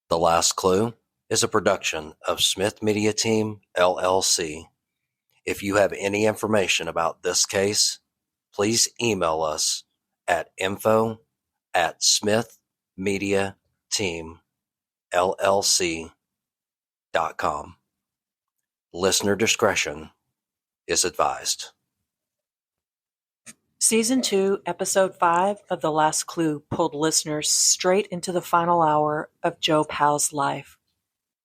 The Last Clue is a production of Smith Media Team, LLC. If you have any information about this case, please email us at info@smithmediateamllc.com. Listener discretion is advised. Season 2, Episode 5 of The Last Clue pulled listeners straight into the final hour of Joe Powell's life.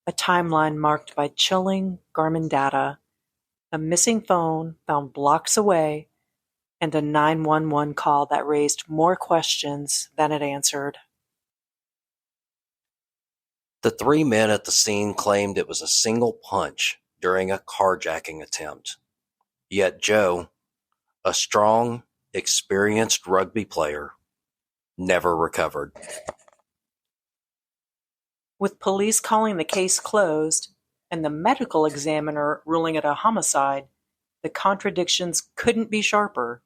A timeline marked by chilling Garmin data, a missing phone found blocks away, and a 911 call that raised more questions than it answered. The three men at the scene claimed it was a single punch during a carjacking attempt. Yet Joe, a strong, experienced rugby player, never recovered. With police calling the case closed and the medical examiner ruling it a homicide, the contradictions couldn't be sharper.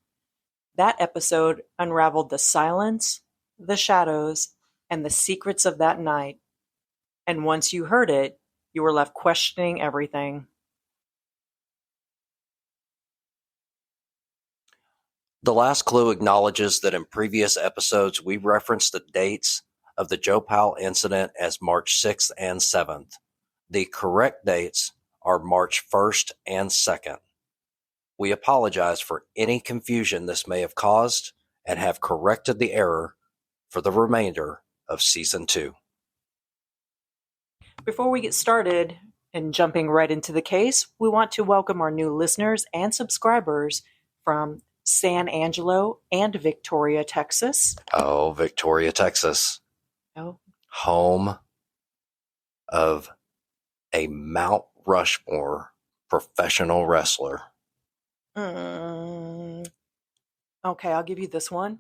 That episode unraveled the silence, the shadows, and the secrets of that night. And once you heard it, you were left questioning everything. The Last Clue acknowledges that in previous episodes we referenced the dates of the Joe Powell incident as March 6th and 7th. The correct dates are March 1st and 2nd. We apologize for any confusion this may have caused and have corrected the error for the remainder of Season 2. Before we get started and jumping right into the case, we want to welcome our new listeners and subscribers from San Angelo and Victoria, Texas. Oh, Victoria, Texas. Oh. Home of a Mount Rushmore professional wrestler. Okay, I'll give you this one.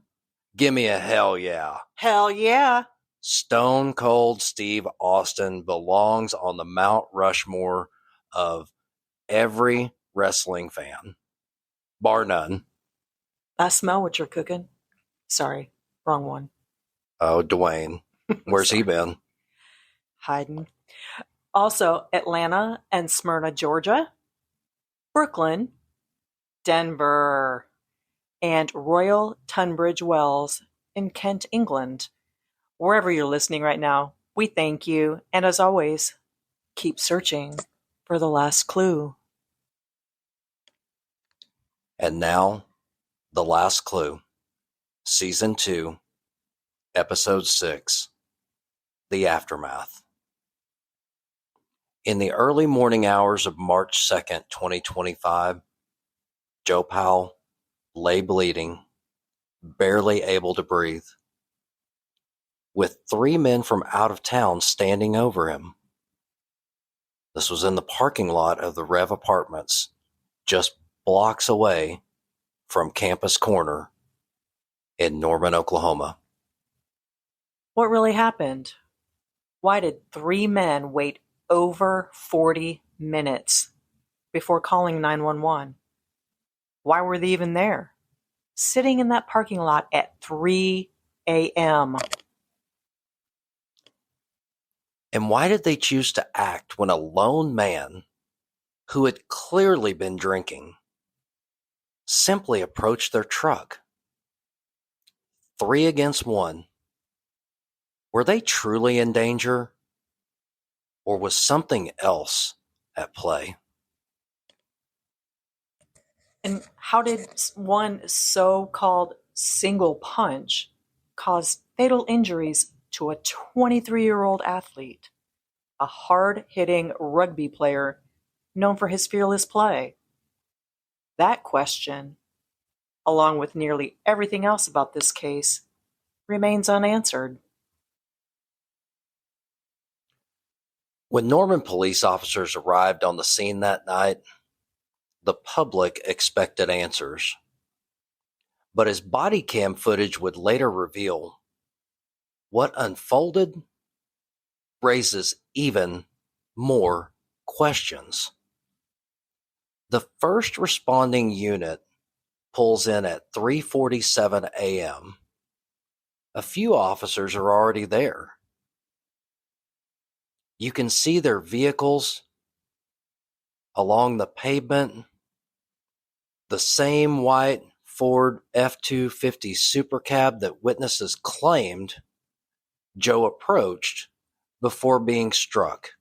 Give me a hell yeah. Hell yeah. Stone Cold Steve Austin belongs on the Mount Rushmore of every wrestling fan, bar none. I smell what you're cooking. Sorry, wrong one. Oh, Dwayne. Where's he been? Hiding. Also, Atlanta and Smyrna, Georgia, Brooklyn, Denver, and Royal Tunbridge Wells in Kent, England. Wherever you're listening right now, we thank you. And as always, keep searching for the last clue. And now, The Last Clue, Season 2, Episode 6, The Aftermath. In the early morning hours of March 2nd, 2025, Joe Powell lay bleeding, barely able to breathe, with three men from out of town standing over him. This was in the parking lot of the Rev Apartments, just blocks away from Campus Corner in Norman, Oklahoma. What really happened? Why did three men wait over 40 minutes before calling 911? Why were they even there? Sitting in that parking lot at 3 a.m. And why did they choose to act when a lone man who had clearly been drinking simply approached their truck? 3 against 1. Were they truly in danger? Or was something else at play? And how did one so-called single punch cause fatal injuries to a 23-year-old athlete, a hard-hitting rugby player known for his fearless play? That question, along with nearly everything else about this case, remains unanswered. When Norman police officers arrived on the scene that night, the public expected answers. But as body cam footage would later reveal, what unfolded raises even more questions. The first responding unit pulls in at 3:47 a.m. A few officers are already there. You can see their vehicles along the pavement, the same white Ford F-250 Super Cab that witnesses claimed Joe approached before being struck.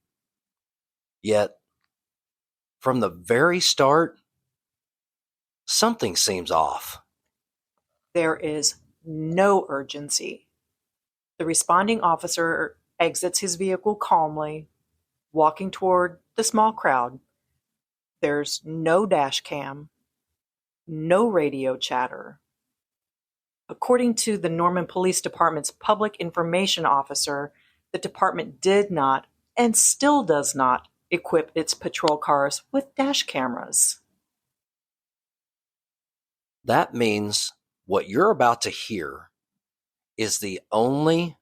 Yet, from the very start, something seems off. There is no urgency. The responding officer exits his vehicle calmly, walking toward the small crowd. There's no dash cam, no radio chatter. According to the Norman Police Department's public information officer, the department did not and still does not equip its patrol cars with dash cameras. That means what you're about to hear is the only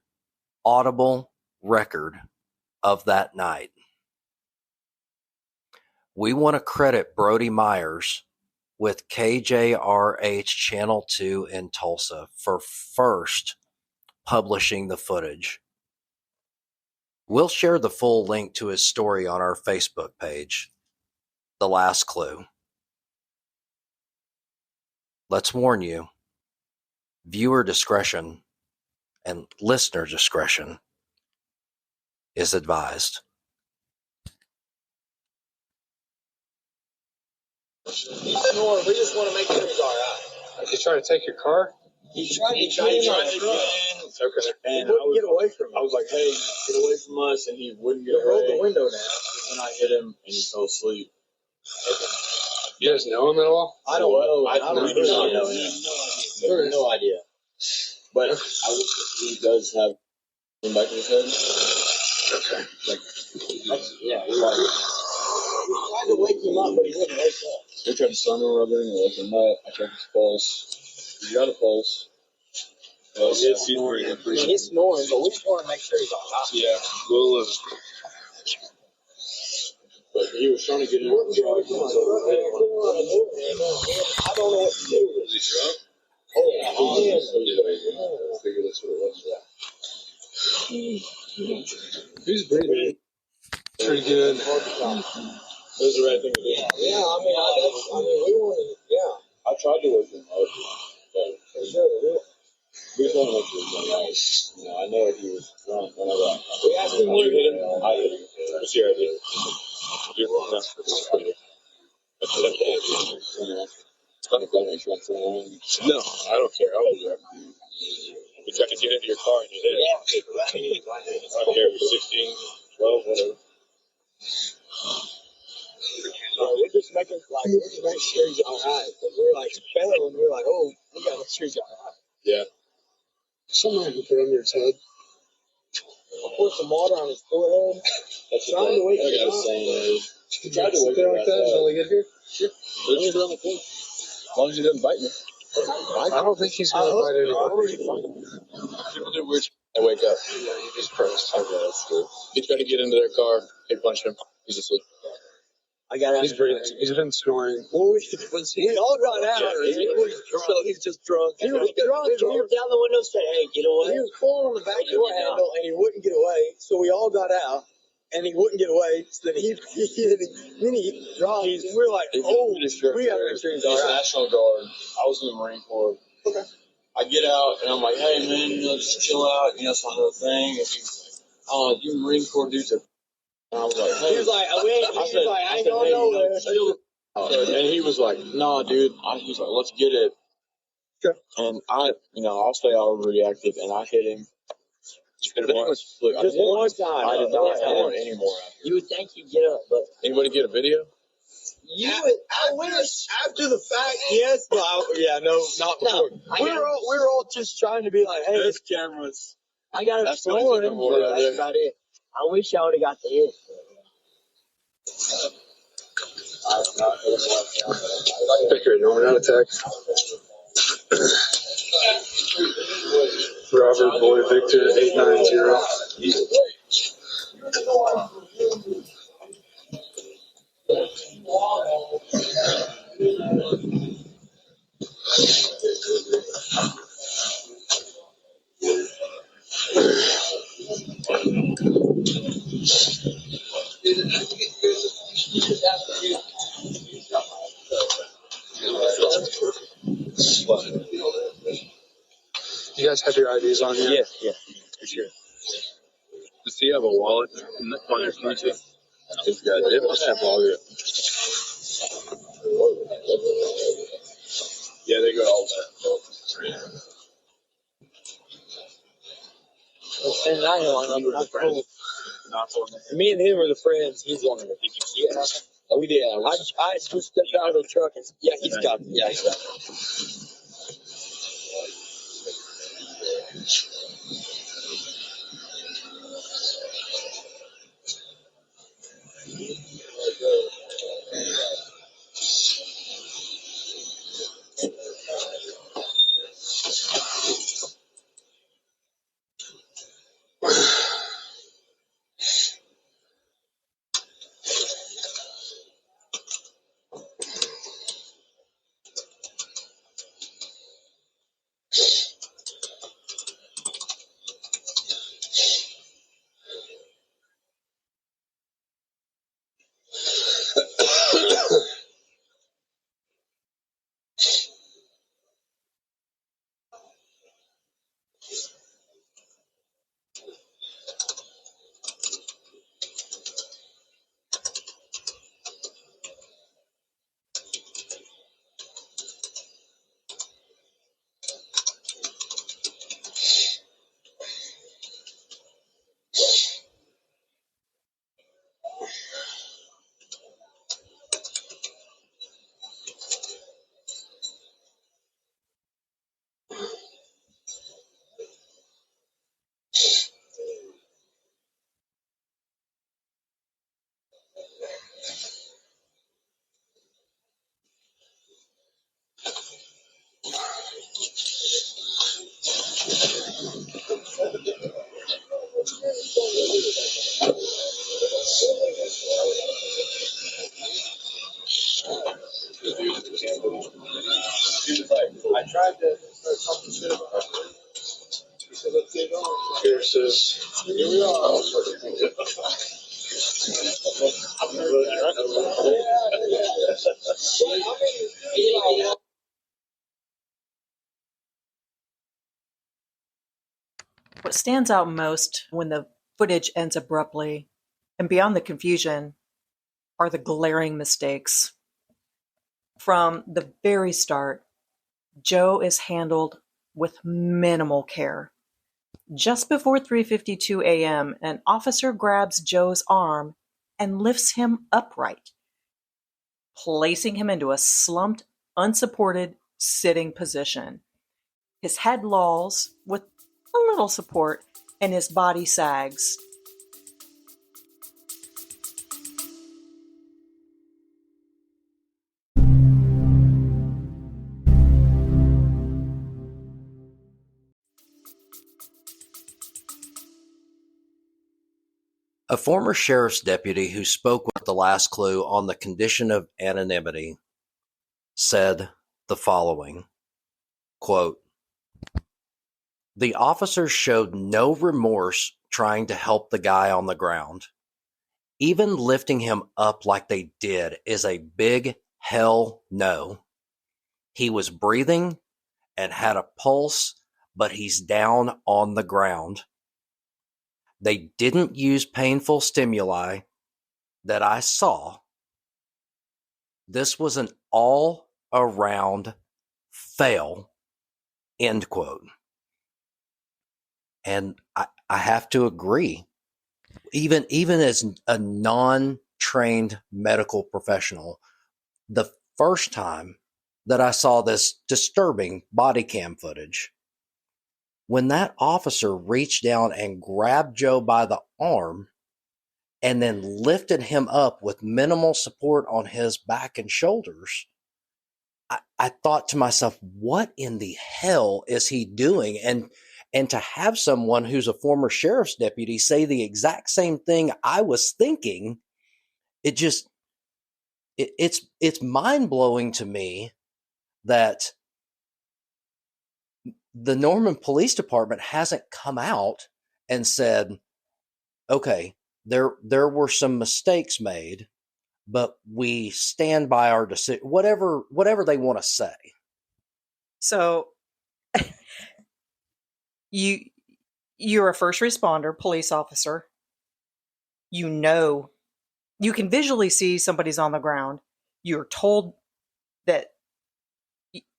audible record of that night. We want to credit Brody Myers with KJRH Channel 2 in Tulsa for first publishing the footage. We'll share the full link to his story on our Facebook page, The Last Clue. Let's warn you, viewer discretion and listener discretion is advised. Snore. We just want to make sure he's all right. He's trying to take your car? He tried to get in. Okay. And he wouldn't get away from me. I was like, hey, get away from us, and he wouldn't get He away. rolled the window down. And I hit him, and he fell asleep. You guys know him at all? I don't know. I don't do not know know. him. There is no idea. But he does have in back of his head. Okay. Yeah, We tried to wake him up, but he wouldn't wake up. they tried to stun him or whatever, and wake him up. I checked his pulse. He got a pulse. He's snoring, but we just want to make sure he's all right. Yeah, well, but he was trying to get in the truck. I don't know what to do. Was he drunk? Oh, he is. I figured that's what it was. He's breathing pretty good. It was the right thing to do. Yeah, I mean, we wanted, yeah. I tried to wake him up. For sure. We just want to make sure he's all right. You know, I know he was drunk whenever We asked him Did you where hit him? I hit him. Let's see, I did. You're wrong. That's no, I don't care. I was there. You tried to get into your car and you hit it. I don't care if you're 16, 12, whatever. we're just making sure he's all right. Because we're like, fell, and we're like, oh, we got to make sure he's all right. Yeah. Somebody can put under his head. Pour some water on his forehead. That's Trying to wake I him got a up. saying is, He tried to wake like that. Is all he good here? as long as he doesn't bite me. I don't think he's going to bite anybody. People do weird shit. I wake up. Yeah, you just pressed. Okay, that's good. He tried to get into their car. They punched him. He's asleep. I got He's breathing. He's been snoring. Well, he all got out. Yeah, He was drunk. So he's just drunk. He was drunk. He rolled down the window and said, hey, get away. He was pulling on the back door handle, and he wouldn't get away. So we all got out, and he wouldn't get away. So then he dropped. And we're like, oh, we got to make sure he's all He's right. National Guard. I was in the Marine Corps. Okay. I get out and I'm like, hey man, just chill out. That's not another thing. And he's like, oh, you Marine Corps dudes are. And I was like, hey. He was like, I ain't going nowhere. And he was like, nah, dude. He was like, let's get it. Okay. And I'll stay overreactive, and I hit him. Just one time. I did not have any more. You would think you'd get up, but Anybody get a video? I wish after the fact, yes, but not before. We're all just trying to be like, hey, There's cameras. I got a That's story. what I'm looking for right That's there. about it. I wish I would have got the hit. Pick your Norman out attack. Robert Boy Victor 890. have your IDs on you? Yeah, for sure. Does he have a wallet on his key? He's got it. They must have all of it. Yeah, they got all that. And I know I'm not cool. Me and him are the friends. He's one of them. Did you see it happen? Oh, we did. I just stepped out of the truck and yeah, he's got it. Yeah, he's got it. I tried to start talking shit about her. She said, let's get going. Here it says. Here we are. What stands out most when the footage ends abruptly and beyond the confusion are the glaring mistakes. From the very start, Joe is handled with minimal care. Just before 3:52 a.m., an officer grabs Joe's arm and lifts him upright, placing him into a slumped, unsupported sitting position. His head lolls with a little support and his body sags. A former sheriff's deputy who spoke with The Last Clue on the condition of anonymity said the following, quote, "The officers showed no remorse trying to help the guy on the ground. Even lifting him up like they did is a big hell no. He was breathing and had a pulse, but he's down on the ground. They didn't use painful stimuli that I saw. This was an all-around fail," end quote. And I have to agree. Even as a non-trained medical professional, the first time that I saw this disturbing body cam footage, when that officer reached down and grabbed Joe by the arm and then lifted him up with minimal support on his back and shoulders, I thought to myself, what in the hell is he doing? And to have someone who's a former sheriff's deputy say the exact same thing I was thinking, it's mind-blowing to me that the Norman Police Department hasn't come out and said, okay, there were some mistakes made, but we stand by our decision, whatever they want to say. So you're a first responder, police officer. You know, you can visually see somebody's on the ground. You're told that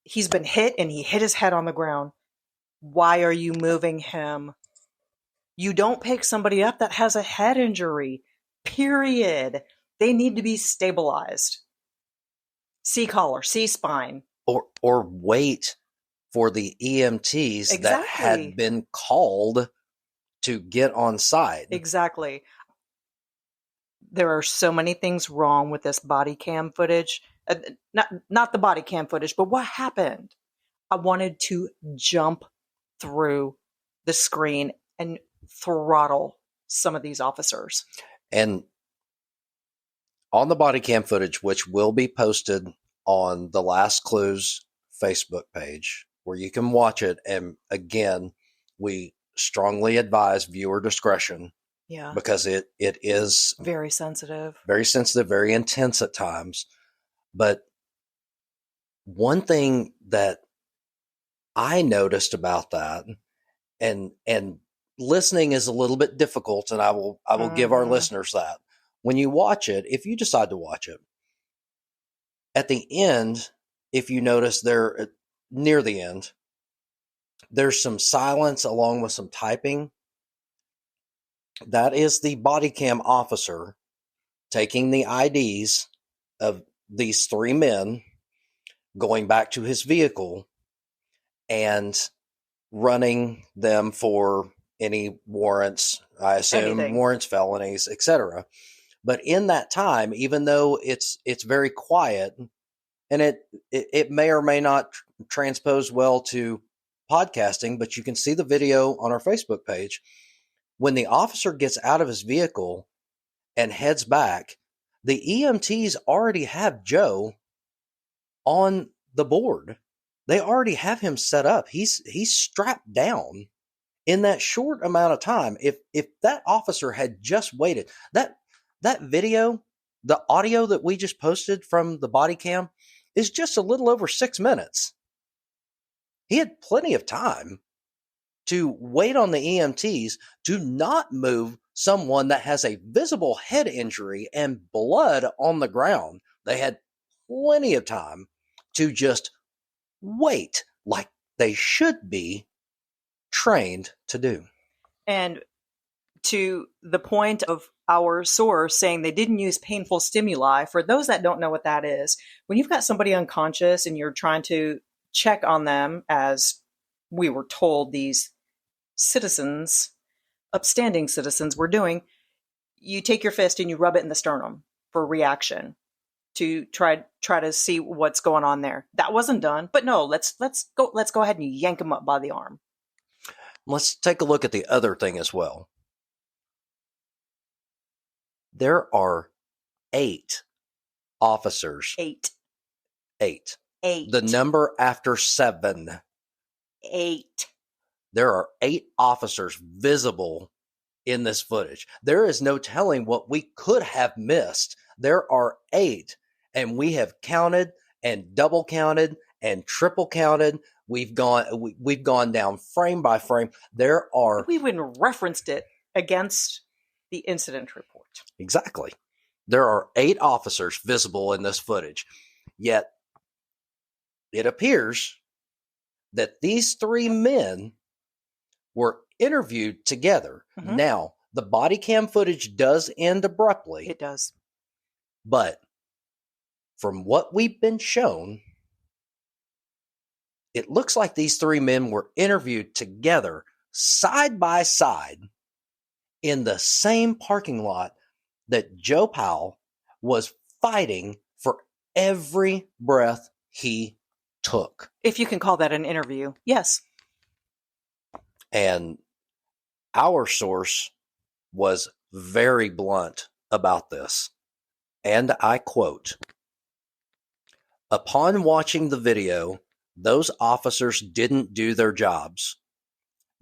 he's been hit and he hit his head on the ground. Why are you moving him? You don't pick somebody up that has a head injury, period. They need to be stabilized. C-collar, C-spine. Or wait for the EMTs that Exactly. had been called to get on site. Exactly. There are so many things wrong with this body cam footage. Not the body cam footage, but what happened? I wanted to jump through the screen and throttle some of these officers. And on the body cam footage, which will be posted on the Last Clues Facebook page, where you can watch it. And again, we strongly advise viewer discretion. Yeah. Because it is very sensitive, very intense at times. But one thing that I noticed about that, and listening is a little bit difficult, and I will give our listeners that. When you watch it, if you decide to watch it, at the end, if you notice there near the end, there's some silence along with some typing. That is the body cam officer taking the IDs of these three men, going back to his vehicle and running them for any warrants, I assume, anything. Warrants, felonies, etc. But in that time, even though it's very quiet, and it may or may not transpose well to podcasting, but you can see the video on our Facebook page. When the officer gets out of his vehicle and heads back, the EMTs already have Joe on the board. They already have him set up. He's strapped down. In that short amount of time, if that officer had just waited, that video, the audio that we just posted from the body cam is just a little over 6 minutes. He had plenty of time to wait on the EMTs to not move someone that has a visible head injury and blood on the ground. They had plenty of time to just wait like they should be trained to do. And to the point of our source saying they didn't use painful stimuli, for those that don't know what that is, when you've got somebody unconscious and you're trying to check on them, as we were told these citizens, upstanding citizens, were doing, you take your fist and you rub it in the sternum for reaction to try to see what's going on there. That wasn't done, but no, let's go ahead and yank them up by the arm. Let's take a look at the other thing as well. There are 8 officers. 8. 8. 8. The number after 7. 8. There are 8 officers visible in this footage. There is no telling what we could have missed. There are 8, and we have counted and double counted and triple counted. We've gone down frame by frame. We even referenced it against the incident report. Exactly. There are 8 officers visible in this footage. Yet it appears that these 3 men were interviewed together. Mm-hmm. Now, the body cam footage does end abruptly. It does. But from what we've been shown, it looks like these 3 men were interviewed together, side by side, in the same parking lot that Joe Powell was fighting for every breath he took. If you can call that an interview. Yes. And our source was very blunt about this. And I quote, "Upon watching the video, those officers didn't do their jobs.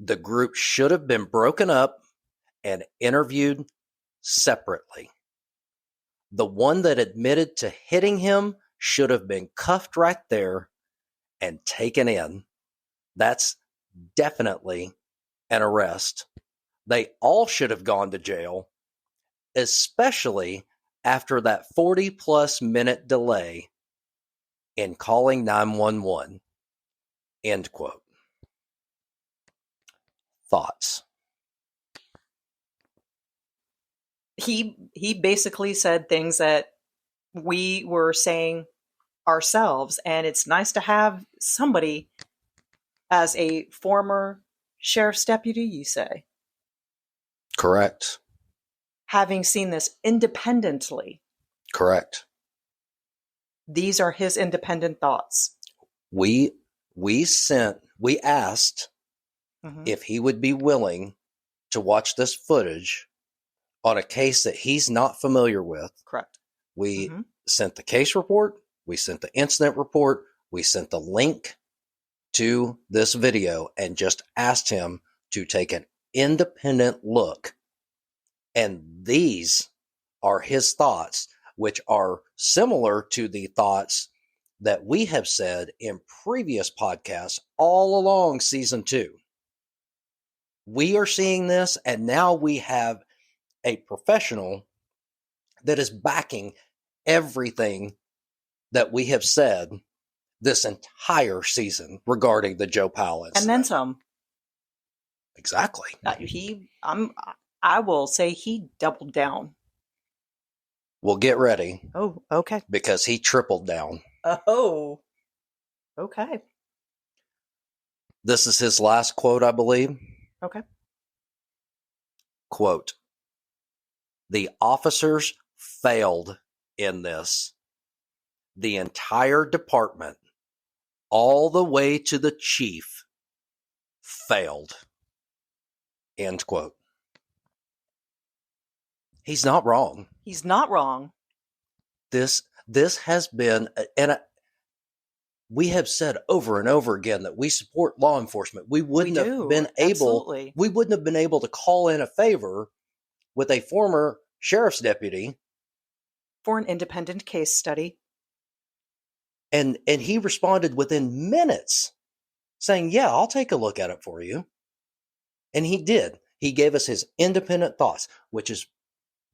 The group should have been broken up and interviewed separately. The one that admitted to hitting him should have been cuffed right there and taken in. That's definitely and arrest. They all should have gone to jail, especially after that 40-plus minute delay in calling 911. End quote. Thoughts? He basically said things that we were saying ourselves, and it's nice to have somebody as a former sheriff's deputy, you say, Correct. having seen this independently. Correct. These are his independent thoughts. We asked Mhm. if he would be willing to watch this footage on a case that he's not familiar with. Correct. We Mhm. sent the case report. We sent the incident report. We sent the link to this video and just asked him to take an independent look. And these are his thoughts, which are similar to the thoughts that we have said in previous podcasts all along season 2. We are seeing this, and now we have a professional that is backing everything that we have said this entire season regarding the Joe Powell incident. And then some. Exactly. I will say he doubled down. Well, get ready, Oh, okay. because he tripled down. Oh, okay. This is his last quote, I believe. Okay. Quote, "The officers failed in this. The entire department, all the way to the chief, failed." End quote. He's not wrong. He's not wrong. This has been, and we have said over and over again that we support law enforcement. We wouldn't We have do. been able. Absolutely. We wouldn't have been able to call in a favor with a former sheriff's deputy, For an independent case study. and he responded within minutes, saying, "Yeah, I'll take a look at it for you." And he did. He gave us his independent thoughts, which is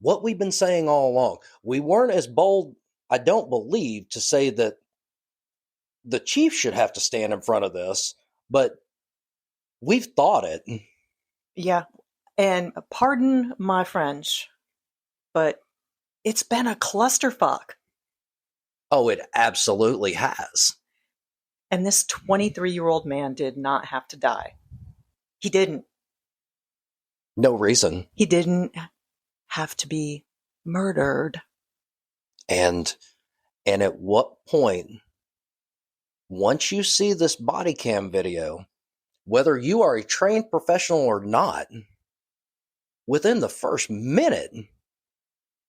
what we've been saying all along. We weren't as bold, I don't believe, to say that the chief should have to stand in front of this, but we've thought it. Yeah. And pardon my French, but it's been a clusterfuck. Oh, it absolutely has. And this 23-year-old man did not have to die. He didn't. No reason. He didn't have to be murdered. And at what point, once you see this body cam video, whether you are a trained professional or not, within the first minute,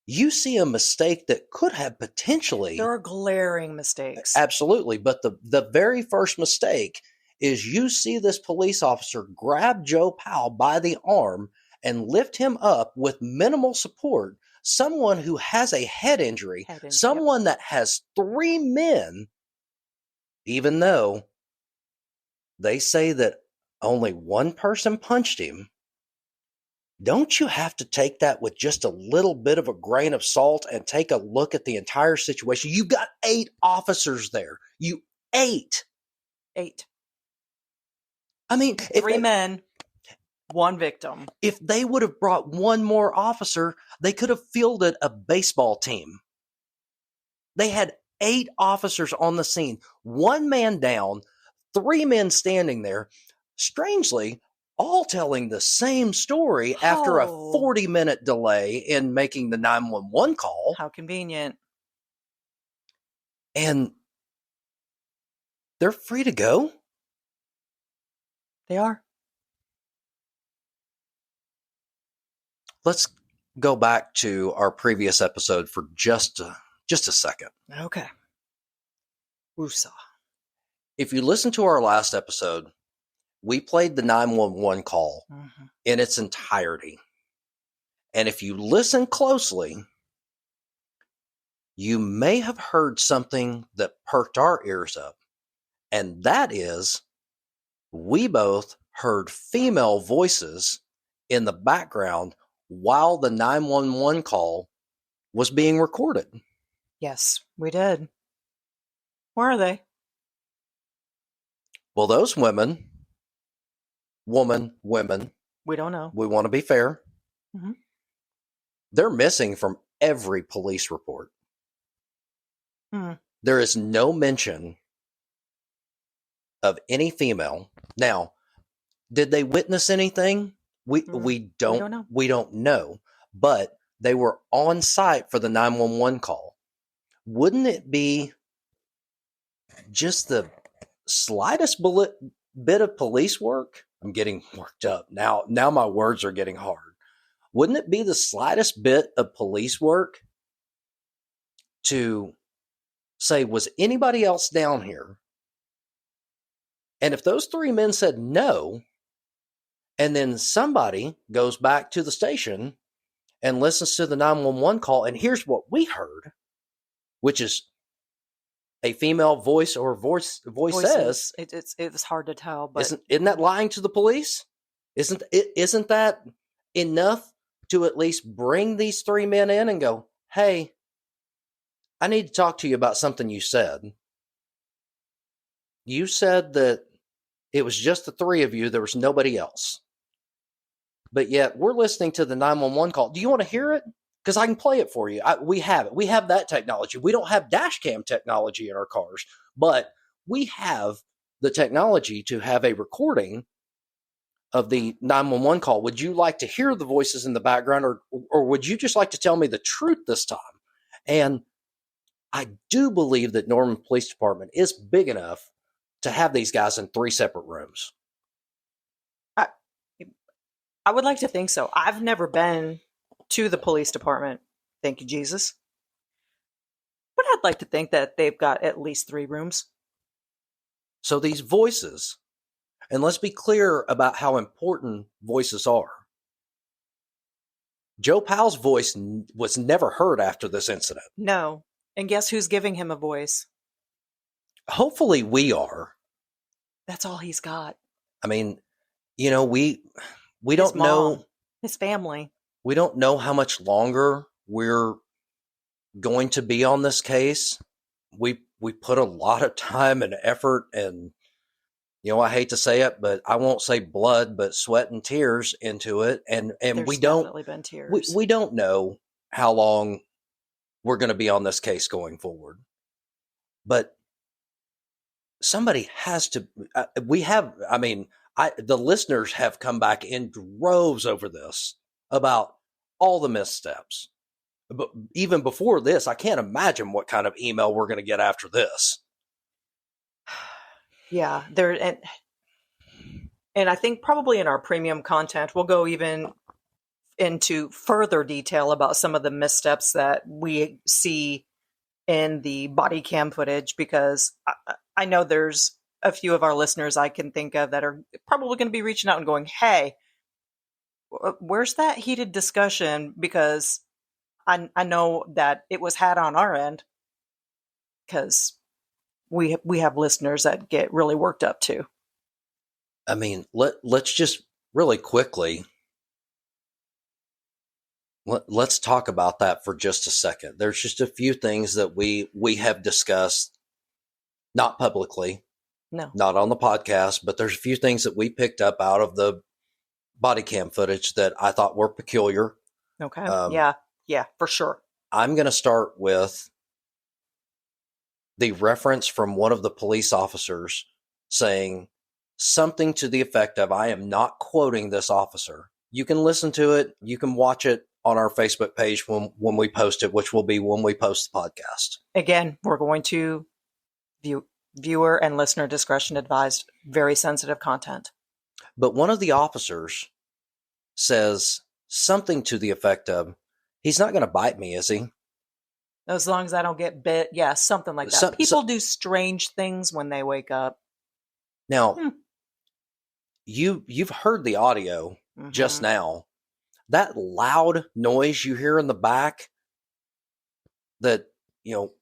you see a mistake that could have potentially... There are glaring mistakes. Absolutely. But the very first mistake is you see this police officer grab Joe Powell by the arm and lift him up with minimal support. Someone who has a head injury, someone that has 3 men, even though they say that only one person punched him. Don't you have to take that with just a little bit of a grain of salt and take a look at the entire situation? You got 8 officers there. 8. I mean, 3 men, 1 victim. If they would have brought one more officer, they could have fielded a baseball team. They had 8 officers on the scene, 1 man down, 3 men standing there, strangely, all telling the same story after a 40-minute delay in making the 911 call. How convenient. And they're free to go. They are. Let's go back to our previous episode for just a second. Okay. Woosah. If you listen to our last episode, we played the 911 call in its entirety. And if you listen closely, you may have heard something that perked our ears up. And that is, we both heard female voices in the background while the 911 call was being recorded. Yes, we did. Where are they? Well, those women, We don't know. we want to be fair. Mhm. They're missing from every police report. Hmm. There is no mention of any female. Now, did they witness anything? We don't know. We don't know. But they were on site for the 911 call. Wouldn't it be just the slightest bit of police work? I'm getting worked up. Now my words are getting hard. Wouldn't it be the slightest bit of police work to say, was anybody else down here? And if those three men said no, and then somebody goes back to the station and listens to the 911 call, and here's what we heard, which is a female voice or voice says, it's hard to tell, but isn't that lying to the police? Isn't that enough to at least bring these three men in and go, hey, I need to talk to you about something you said. You said that it was just the three of you. There was nobody else. But yet we're listening to the 911 call. Do you want to hear it? Because I can play it for you. We have it. We have that technology. We don't have dash cam technology in our cars, but we have the technology to have a recording of the 911 call. Would you like to hear the voices in the background, or would you just like to tell me the truth this time? And I do believe that Norman Police Department is big enough to have these guys in 3 separate rooms. I would like to think so. I've never been to the police department. Thank you, Jesus. But I'd like to think that they've got at least 3 rooms. So these voices, and let's be clear about how important voices are. Joe Powell's voice was never heard after this incident. No. And guess who's giving him a voice? Hopefully we are. That's all he's got. I mean, you know, we don't know. His family. We don't know how much longer we're going to be on this case. We put a lot of time and effort and, you know, I hate to say it, but I won't say blood, but sweat and tears into it. And There's we don't, definitely been tears. we don't know how long we're going to be on this case going forward. But somebody has to, the listeners have come back in droves over this about all the missteps. But even before this, I can't imagine what kind of email we're going to get after this. Yeah, and I think probably in our premium content, we'll go even into further detail about some of the missteps that we see in the body cam footage, because I know there's a few of our listeners I can think of that are probably going to be reaching out and going, hey, where's that heated discussion? Because I know that it was had on our end, because we have listeners that get really worked up too. I mean, let's just really quickly, let's talk about that for just a second. There's just a few things that we have discussed, not publicly, no, not on the podcast, but there's a few things that we picked up out of the body cam footage that I thought were peculiar. Okay. Yeah, for sure. I'm going to start with the reference from one of the police officers saying something to the effect of, I am not quoting this officer. You can listen to it. You can watch it on our Facebook page when we post it, which will be when we post the podcast. Again, we're going to viewer and listener discretion advised, very sensitive content. But one of the officers says something to the effect of, he's not going to bite me, is he? As long as I don't get bit. Yeah, something like that. People do strange things when they wake up. Now, you've heard the audio just now. That loud noise you hear in the back that, you know,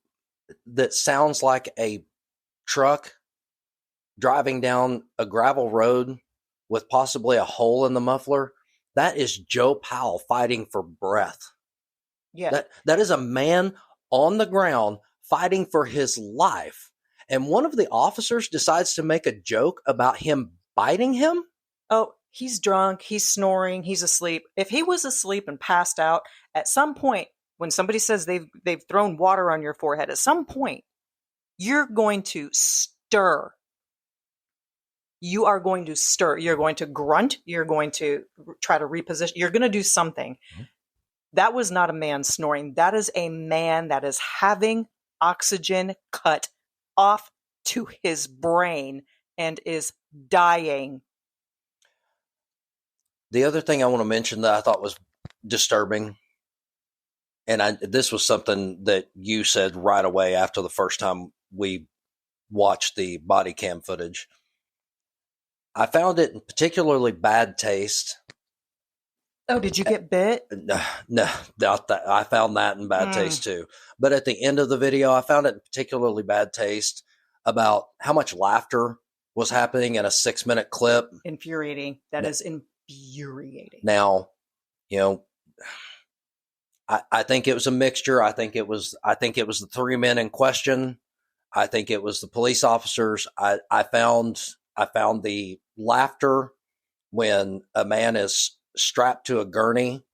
that sounds like a truck driving down a gravel road with possibly a hole in the muffler, that is Joe Powell fighting for breath. Yeah. That is a man on the ground fighting for his life. And one of the officers decides to make a joke about him biting him. Oh, he's drunk, he's snoring, he's asleep. If he was asleep and passed out, at some point, when somebody says they've thrown water on your forehead, at some point, you're going to stir. You are going to stir. You're going to grunt. You're going to try to reposition. You're going to do something. Mm-hmm. That was not a man snoring. That is a man that is having oxygen cut off to his brain and is dying. The other thing I want to mention that I thought was disturbing, and this was something that you said right away after the first time we watched the body cam footage. I found it in particularly bad taste. Oh, did you get bit? No, I found that in bad taste too. But at the end of the video, I found it in particularly bad taste about how much laughter was happening in a 6-minute clip. Infuriating. That is infuriating. Now, you know, I think it was a mixture. I think it was the 3 men in question. I think it was the police officers. I found the laughter when a man is strapped to a gurney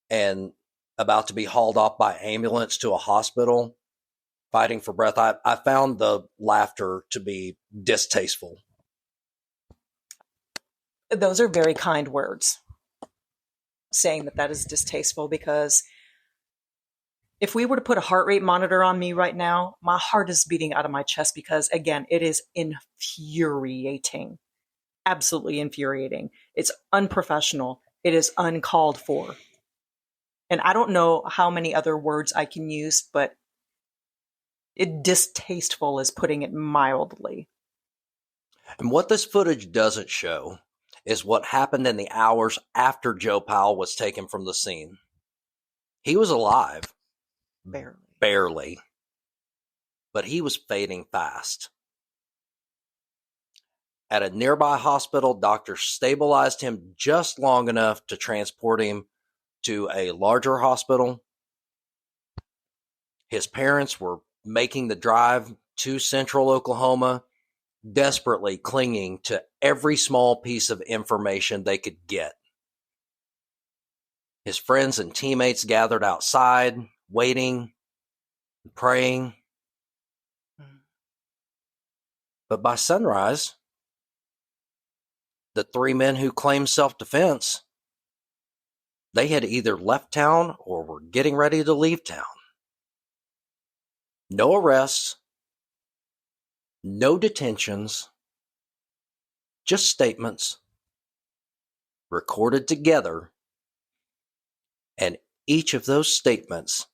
and about to be hauled off by ambulance to a hospital, fighting for breath. I found the laughter to be distasteful. Those are very kind words, saying that is distasteful, because if we were to put a heart rate monitor on me right now, my heart is beating out of my chest because, again, it is infuriating. Absolutely infuriating. It's unprofessional. It is uncalled for. And I don't know how many other words I can use, but distasteful is putting it mildly. And what this footage doesn't show is what happened in the hours after Joe Powell was taken from the scene. He was alive. Barely. But he was fading fast. At a nearby hospital, doctors stabilized him just long enough to transport him to a larger hospital. His parents were making the drive to Central Oklahoma, desperately clinging to every small piece of information they could get. His friends and teammates gathered outside, waiting, praying. But by sunrise, the 3 men who claimed self-defense, they had either left town or were getting ready to leave town. No arrests, no detentions, just statements recorded together, and each of those statements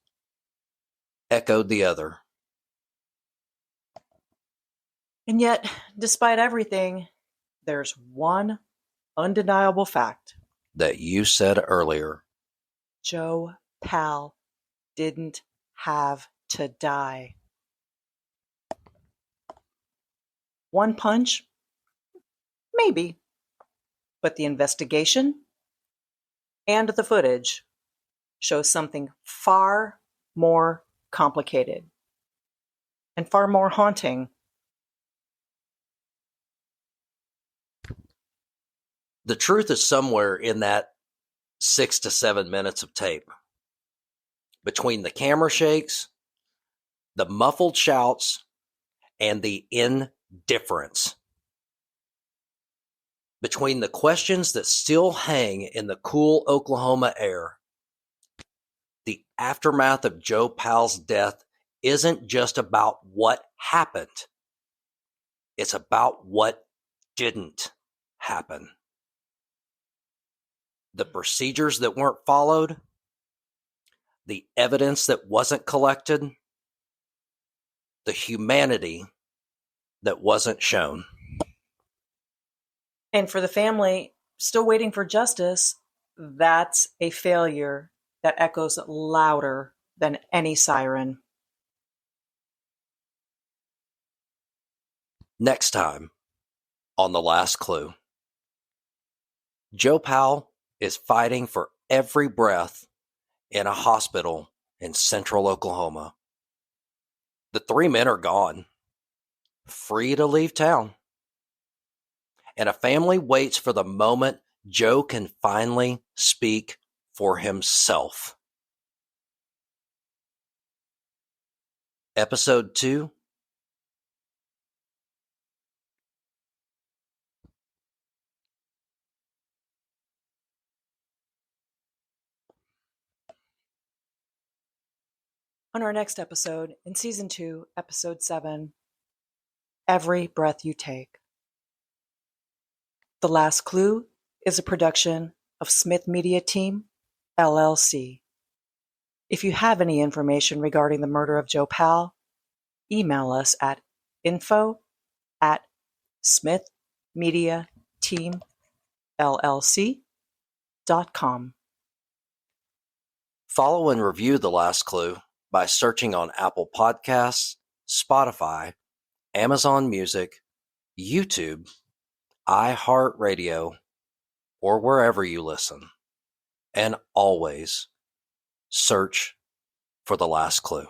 echoed the other. And yet, despite everything, there's one undeniable fact. That you said earlier. Joe Powell didn't have to die. One punch? Maybe. But the investigation and the footage shows something far more complicated and far more haunting. The truth is somewhere in that 6 to 7 minutes of tape. Between the camera shakes, the muffled shouts, and the indifference. Between the questions that still hang in the cool Oklahoma air, the aftermath of Joe Powell's death isn't just about what happened. It's about what didn't happen. The procedures that weren't followed, the evidence that wasn't collected, the humanity that wasn't shown. And for the family still waiting for justice, that's a failure that echoes louder than any siren. Next time on The Last Clue. Joe Powell is fighting for every breath in a hospital in central Oklahoma. The 3 men are gone, free to leave town. And a family waits for the moment Joe can finally speak for himself. Episode 2. On our next episode, in Season 2, Episode 7, Every Breath You Take. The Last Clue is a production of Smith Media Team, LLC. If you have any information regarding the murder of Joe Powell, email us at info@smithmediateamllc.com. Follow and review The Last Clue by searching on Apple Podcasts, Spotify, Amazon Music, YouTube, iHeartRadio, or wherever you listen. And always search for The Last Clue.